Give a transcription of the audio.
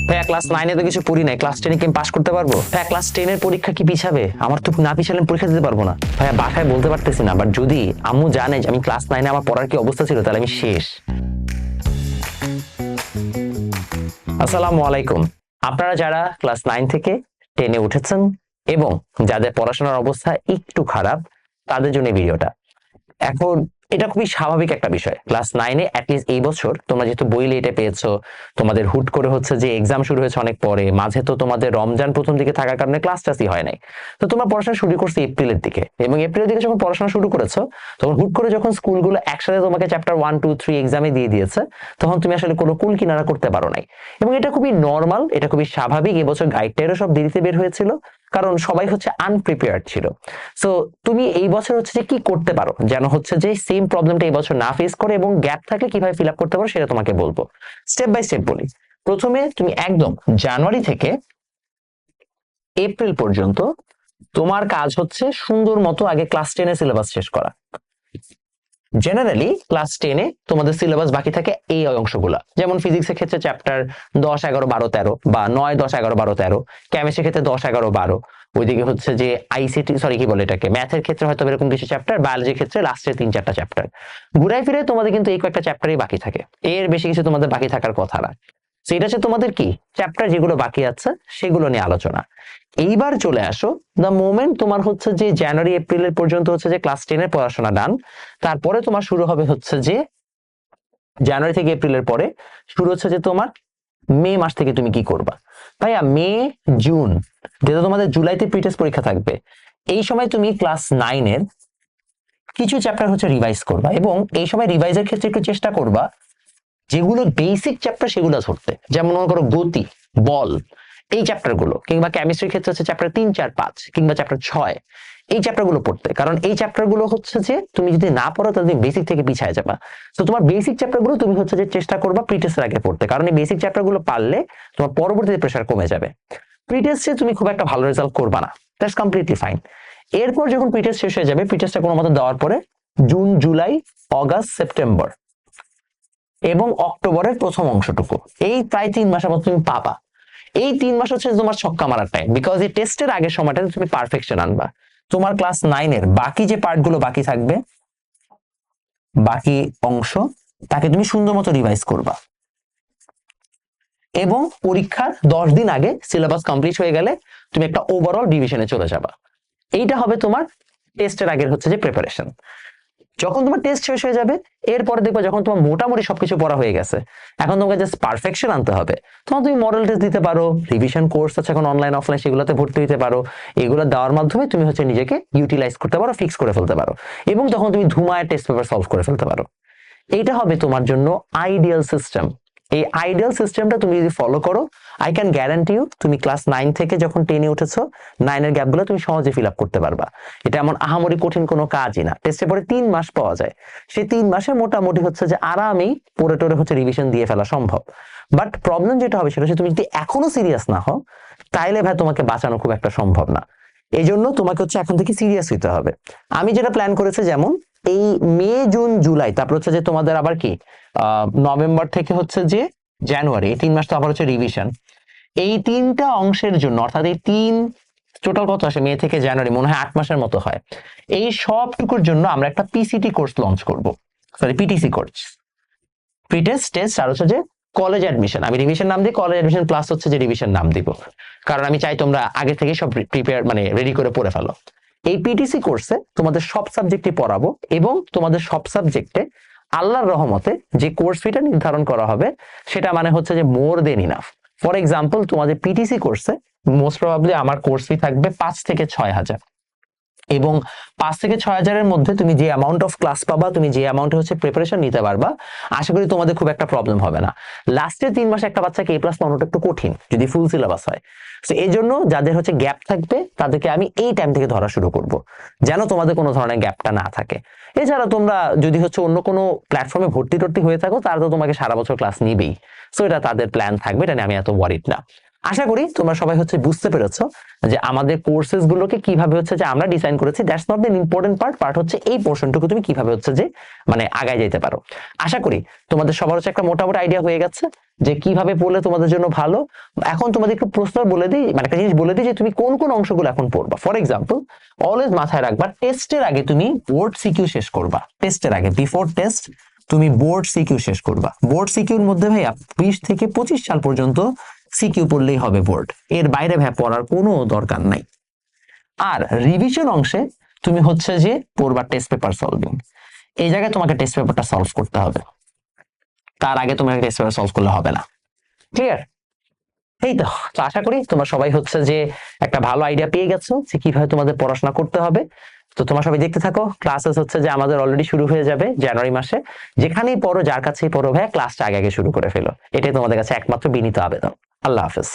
ভাইয়া ক্লাস 9-এ তো কিছু পড়ি নাই, ক্লাস 10-এ কি আমি পাস করতে পারবো? ভাইয়া ক্লাস 10-এর পরীক্ষা কি পিছাবে? আমার তো না পিছালে আমি পরীক্ষা দিতে পারবো না। ভাইয়া বাসায় বলতে পারতেছি না, বাট যদি আম্মু জানে যে আমি ক্লাস 9-এ আমার পড়ার কি অবস্থা ছিল, তাহলে আমি শেষ। আসসালামু আলাইকুম। আপনারা যারা ক্লাস 9 থেকে 10-এ উঠেছেন এবং যাদের পড়াশোনার অবস্থা একটু খারাপ, তাদের জন্য এই ভিডিওটা। এখন এটা খুবই স্বাভাবিক একটা বিষয়। ক্লাস 9-এ অ্যাটলিস্ট এই বছর তোমরা যেহেতু বই লেটে পেয়েছো, তোমাদের হুট করে হচ্ছে যে এক্সাম শুরু হয়েছে অনেক পরে, মাঝে তো তোমাদের রমজান প্রথম দিকে থাকার কারণে ক্লাস টাসই হয় নাই। তো তোমরা পড়াশোনা শুরু করছো এপ্রিলের দিকে, এবং এপ্রিলের দিকে যখন পড়াশোনা শুরু করেছো, তখন হুট করে যখন স্কুলগুলো একসাথে তোমাকে চ্যাপ্টার 1, 2, 3 এক্সামে দিয়ে দিয়েছে, তখন তুমি আসলে কোনো কুল কিনারা করতে পারো নাই। এবং এটা খুবই নর্মাল, এটা খুবই স্বাভাবিক। এবছর গাইডটাইরও সব দেরিতে বের হয়েছিল, কারণ সবাই হচ্ছে আনপ্রিপেয়ার্ড ছিল। সো তুমি এই বছর হচ্ছে যে কি করতে পারো যেন হচ্ছে যে সেম প্রবলেমটা এই বছর না ফেস করে, এবং গ্যাপ থাকলে কিভাবে ফিল আপ করতে পারো সেটা তোমাকে বলবো। স্টেপ বাই স্টেপ বলি। প্রথমে তুমি একদম জানুয়ারি থেকে এপ্রিল পর্যন্ত তোমার কাজ হচ্ছে সুন্দর মতো আগে ক্লাস 10-এর সিলেবাস শেষ করা। জেনারেলি ক্লাস 10-এ তোমাদের সিলেবাস বাকি থাকে এই অংশগুলা, যেমন ফিজিক্সের ক্ষেত্রে চ্যাপ্টার 10, 11, 12, 13 বা 9, 10, 11, 12, 13, কেমিস্ট্রির ক্ষেত্রে 10, 11, 12, ওইদিকে হচ্ছে যে আইসিটি সরি কি বলে এটাকে ম্যাথের ক্ষেত্রে হয়তো এরকম কিছু চ্যাপ্টার, বায়োলজির ক্ষেত্রে লাস্টের 3-4টা চ্যাপ্টার। ঘুরাই ফিরে তোমাদের কিন্তু এই কয়েকটা চ্যাপ্টারই বাকি থাকে, এর বেশি কিছু তোমাদের বাকি থাকার কথা না। সেটা হচ্ছে তোমাদের কি চ্যাপ্টার যেগুলো বাকি আছে সেগুলো নিয়ে আলোচনা। এইবার চলে আসো দ্য মোমেন্ট তোমার হচ্ছে যে জানুয়ারি এপ্রিলের পর্যন্ত হচ্ছে যে ক্লাস 10-এর পড়াশোনা ডান, তারপরে তোমার শুরু হবে হচ্ছে যে জানুয়ারি থেকে এপ্রিলের পরে শুরু হচ্ছে যে তোমার মে মাস থেকে তুমি কি করবা। ভাইয়া মে, জুন, যেহেতু তোমাদের জুলাইতে প্রি টেস্ট পরীক্ষা থাকবে, এই সময় তুমি ক্লাস 9-এর কিছু চ্যাপ্টার হচ্ছে রিভাইজ করবা, এবং এই সময় রিভাইজের ক্ষেত্রে একটু চেষ্টা করবা যেগুলো বেসিক চ্যাপ্টার সেগুলো ধরতে, যেমন মনে করো গতি, বল, এই চ্যাপ্টার গুলো, কিংবা কেমিস্ট্রির ক্ষেত্রে হচ্ছে চ্যাপ্টার 3, 4, 5 কিংবা চ্যাপ্টার 6, এই চ্যাপ্টার গুলো পড়তে। কারণ এই চ্যাপ্টার গুলো হচ্ছে যে তুমি যদি না পড়ো তাহলে তুমি বেসিক থেকে পিছিয়ে যাবা। তো তোমার বেসিক চ্যাপ্টার গুলো তুমি হচ্ছে যে চেষ্টা করবা প্রিটেস্টের আগে পড়তে, কারণ এই বেসিক চ্যাপ্টার গুলো পারলে তোমার পরবর্তীতে প্রেশার কমে যাবে। প্রিটেস্টে তুমি খুব একটা ভালো রেজাল্ট করবা না, দ্যাটস কমপ্লিটলি ফাইন। এরপর যখন প্রিটেস্ট শেষ হয়ে যাবে, প্রিটেস্টটা কোনো মতো দেওয়ার পরে জুন, জুলাই, অগাস্ট, সেপ্টেম্বর এবং অক্টোবরের প্রথম অংশটুকু, এই প্রায় 3 মাসের মতো তুমি পাবা। এই 3 মাস হচ্ছে তোমার ছক্কা মারার টাইম, বিকজ এই টেস্টের আগের সময়টাতে তুমি পারফেকশন আনবা। তোমার ক্লাস 9-এর বাকি যে পার্ট গুলো বাকি থাকবে, বাকি অংশ, তাকে তুমি সুন্দর মতো রিভাইজ করবা, এবং পরীক্ষার 10 দিন আগে সিলেবাস কমপ্লিট হয়ে গেলে তুমি একটা ওভারঅল ডিভিশনে চলে যাবা। এইটা হবে তোমার টেস্টের আগের হচ্ছে যে প্রিপারেশন। যখন তোমার টেস্ট শেষ হয়ে যাবে, এরপরে দেখবে যখন তোমার মোটামুটি সবকিছু পড়া হয়ে গেছে, এখন তোমাকে জাস্ট পারফেকশন আনতে হবে। তখন তুমি মডেল টেস্ট দিতে পারো, রিভিশন কোর্স আছে এখন অনলাইন অফলাইন, সেগুলোতে ভর্তি হতে পারো। এগুলো দেওয়ার মাধ্যমে তুমি হচ্ছে নিজেকে ইউটিলাইজ করতে পারো, ফিক্স করে ফেলতে পারো, এবং তখন তুমি ধুমায় টেস্ট পেপার সলভ করে ফেলতে পারো। এইটা হবে তোমার জন্য আইডিয়াল সিস্টেম। এই আইডিয়াল সিস্টেমটা তুমি যদি ফলো করো, আই ক্যান গ্যারান্টি ইউ তুমি ক্লাস 9 থেকে যখন 10-এ উঠেছো, 9-এর গ্যাপগুলো তুমি সহজে ফিল আপ করতে পারবা। এটা এমন আহামরি কঠিন কোনো কাজই না। টেস্টে পরে 3 মাস পাওয়া যায়, সেই 3 মাসে মোটামুটি হচ্ছে যে আরামেই পড়ে টরে হচ্ছে রিভিশন দিয়ে ফেলা সম্ভব। বাট প্রবলেম যেটা হবে সেটা হচ্ছে তুমি যদি এখনো সিরিয়াস না হও, তাইলে ভাই তোমাকে বাঁচানো খুব একটা সম্ভব না। এই জন্য তোমাকে হচ্ছে এখন থেকে সিরিয়াস হইতে হবে। আমি যেটা প্ল্যান করেছি, যেমন এই মে, জুন, জুলাই, তারপর হচ্ছে যে তোমাদের আবার কি নভেম্বর থেকে হচ্ছে যে জানুয়ারি, এই 3 মাস তো আবার হচ্ছে রিভিশন। এই 3টা অংশের জন্য, অর্থাৎ এই 3 টোটাল কত আসে, মে থেকে জানুয়ারি, মনে হয় 8 মাসের মতো হয়। এই সবটুকুর জন্য আমরা একটা পিসিটি কোর্স লঞ্চ করব, sorry PTC course, pre test test আর হচ্ছে যে কলেজ অ্যাডমিশন। আমি রিভিশন নাম দিই, কলেজ অ্যাডমিশন প্লাস হচ্ছে যে রিভিশন নাম দিব, কারণ আমি চাই তোমরা আগে থেকে সব প্রিপেয়ার মানে রেডি করে পড়ে ফেলো। এই পিটিসি কোর্সে তোমাদের সব সাবজেক্টই পড়াবো, এবং তোমাদের সব সাবজেক্টে আল্লাহর রহমতে যে কোর্স ফিটা নির্ধারণ করা হবে, সেটা মানে হচ্ছে যে মোর দেন ইনাফ। ফর এক্সাম্পল, তোমাদের পিটিসি কোর্সে মোস্ট প্রবাবলি আমার কোর্স ফি থাকবে 5 থেকে 6 হাজার, এবং 5 থেকে 6 হাজারের মধ্যে তুমি যে অ্যামাউন্ট অফ ক্লাস পাবা, তুমি যে অ্যামাউন্টে হচ্ছে প্রিপারেশন নিতে পারবা, আশা করি তোমাদের খুব একটা প্রবলেম হবে না। লাস্টের 3 মাসে একটা বাচ্চাকে A+ পাওয়াটা একটু কঠিন যদি ফুল সিলেবাস হয়। তো এই জন্য যাদের হচ্ছে গ্যাপ থাকবে, তাদেরকে আমি এই টাইম থেকে ধরা শুরু করব, যেন তোমাদের কোনো ধরনের গ্যাপটা না থাকে। এছাড়া তোমরা যদি হচ্ছে অন্য কোনো প্ল্যাটফর্মে ভর্তি টর্তি হয়ে থাকো, তারা তো তোমাকে সারা বছর ক্লাস নিবেই, সো এটা তাদের প্ল্যান থাকবে, এটা নিয়ে আমি এত ওয়ারিড না। আশা করি তোমরা সবাই হচ্ছে বুঝতে পেরেছো যে আমাদের কোর্সেস গুলোকে কিভাবে হচ্ছে যে আমরা ডিজাইন করেছি। That's not the important part হচ্ছে এই পোর্শনটুকু তুমি কিভাবে হচ্ছে যে মানে আগায় যেতে পারো। আশা করি তোমাদের সবার হচ্ছে একটা মোটামুটি আইডিয়া হয়ে গেছে যে কিভাবে পড়লে তোমাদের জন্য ভালো। এখন তোমাদের একটু প্রশ্ন বলে দিই, মানে একটা জিনিস বলে দিই যে তুমি কোন কোন অংশগুলো এখন পড়বা। ফর এক্সাম্পল, অলওয়েজ মাথায় রাখবা টেস্টের আগে তুমি বোর্ড সিকিউ শেষ করবা। টেস্টের আগে, বিফোর টেস্ট তুমি বোর্ড সিকিউ শেষ করবা। বোর্ড সিকিউর মধ্যে ভাইয়া 20 থেকে 25 সাল পর্যন্ত সিকিউ পড়লেই হবে বোর্ড, এর বাইরে ভাই পড়ার কোনো দরকার নাই। আর রিভিশন অংশে তুমি হচ্ছে যে পড়বা টেস্ট পেপার সলভিং। এই জায়গায় তোমাকে টেস্ট পেপারটা সলভ করতে হবে, তার আগে তোমাকে টেস্ট পেপার সলভ করলে হবে না। ক্লিয়ার? এই তো। তো আশা করি তোমরা সবাই হচ্ছে যে একটা ভালো আইডিয়া পেয়ে গেছো যে কিভাবে তোমাদের পড়াশোনা করতে হবে। তো তোমরা সবাই দেখতে থাকো, ক্লাসেস হচ্ছে যে আমাদের অলরেডি শুরু হয়ে যাবে জানুয়ারি মাসে। যেখানেই পড়ো, যার কাছেই পড়ো ভাইয়া, ক্লাসটা আগে আগে শুরু করে ফেলো, এটাই তোমাদের কাছে একমাত্র বিনীত আবেদন। আল্লাহ হাফেজ।